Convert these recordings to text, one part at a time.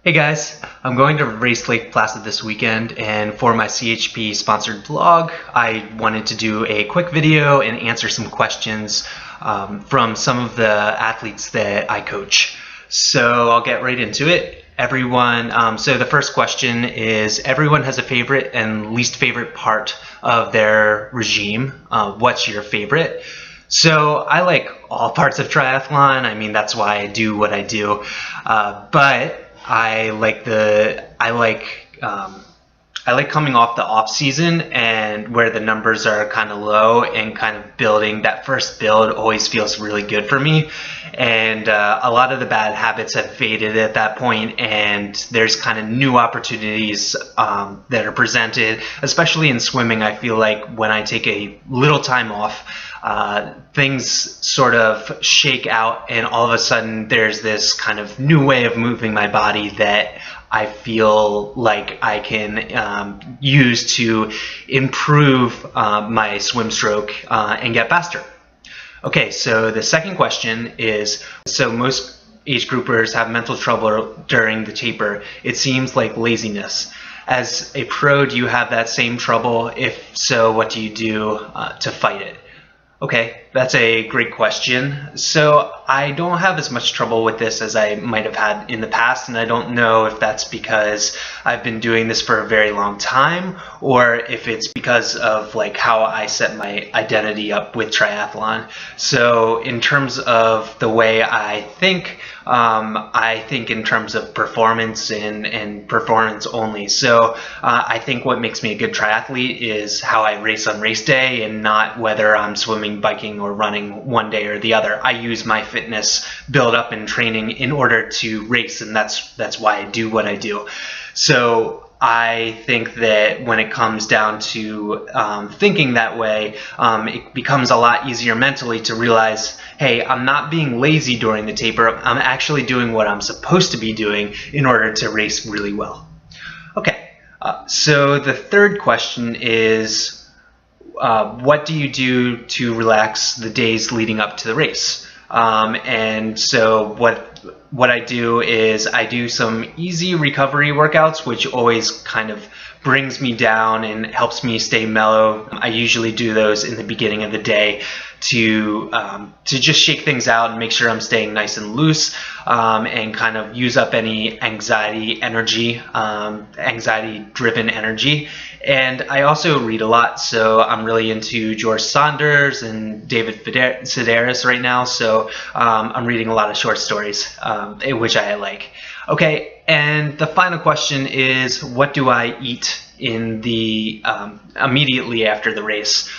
Hey guys, I'm going to race Lake Placid this weekend, and for my CHP sponsored vlog, I wanted to do a quick video and answer some questions from some of the athletes that I coach. So I'll get right into it. So the first question is, everyone has a favorite and least favorite part of their regime. What's your favorite? So I like all parts of triathlon. I mean, that's why I do what I do. But I like coming off the off season and where the numbers are kind of low, and kind of building that first build always feels really good for me. And a lot of the bad habits have faded at that point, and there's kind of new opportunities that are presented, especially in swimming. I feel like when I take a little time off, things sort of shake out, and all of a sudden there's this kind of new way of moving my body that I feel like I can use to improve my swim stroke and get faster. Okay, so the second question is, so most age groupers have mental trouble during the taper. It seems like laziness. As a pro, do you have that same trouble? If so, what do you do to fight it? Okay, that's a great question. So I don't have as much trouble with this as I might have had in the past, and I don't know if that's because I've been doing this for a very long time, or if it's because of like how I set my identity up with triathlon. So in terms of the way I think in terms of performance and performance only. So I think what makes me a good triathlete is how I race on race day, and not whether I'm swimming, biking, or running one day or the other. I use my fitness build up and training in order to race, and that's why I do what I do. So I think that when it comes down to thinking that way, it becomes a lot easier mentally to realize, hey, I'm not being lazy during the taper. I'm actually doing what I'm supposed to be doing in order to race really well. Okay, so the third question is, what do you do to relax the days leading up to the race? And so what I do is I do some easy recovery workouts, which always kind of brings me down and helps me stay mellow. I usually do those in the beginning of the day to just shake things out and make sure I'm staying nice and loose, and kind of use up any anxiety driven energy. And I also read a lot, so I'm really into George Saunders and David Sedaris right now, so I'm reading a lot of short stories, which I like. Okay, and the final question is, what do I eat in the immediately after the race?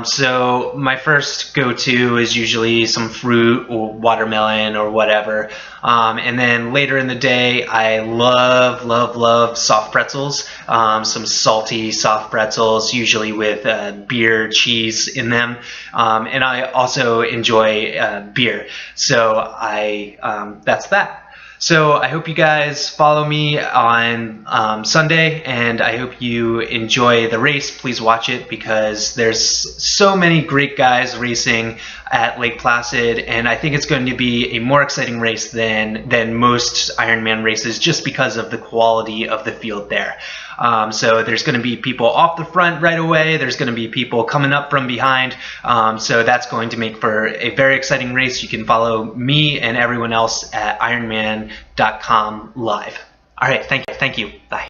So my first go-to is usually some fruit or watermelon or whatever, and then later in the day I love soft pretzels, some salty soft pretzels, usually with beer, cheese in them, and I also enjoy beer. So that's that. So I hope you guys follow me on Sunday, and I hope you enjoy the race. Please watch it, because there's so many great guys racing at Lake Placid, and I think it's going to be a more exciting race than most Ironman races, just because of the quality of the field there. So there's going to be people off the front right away. There's going to be people coming up from behind. So that's going to make for a very exciting race. You can follow me and everyone else at Ironman.com live. All right, thank you. Bye.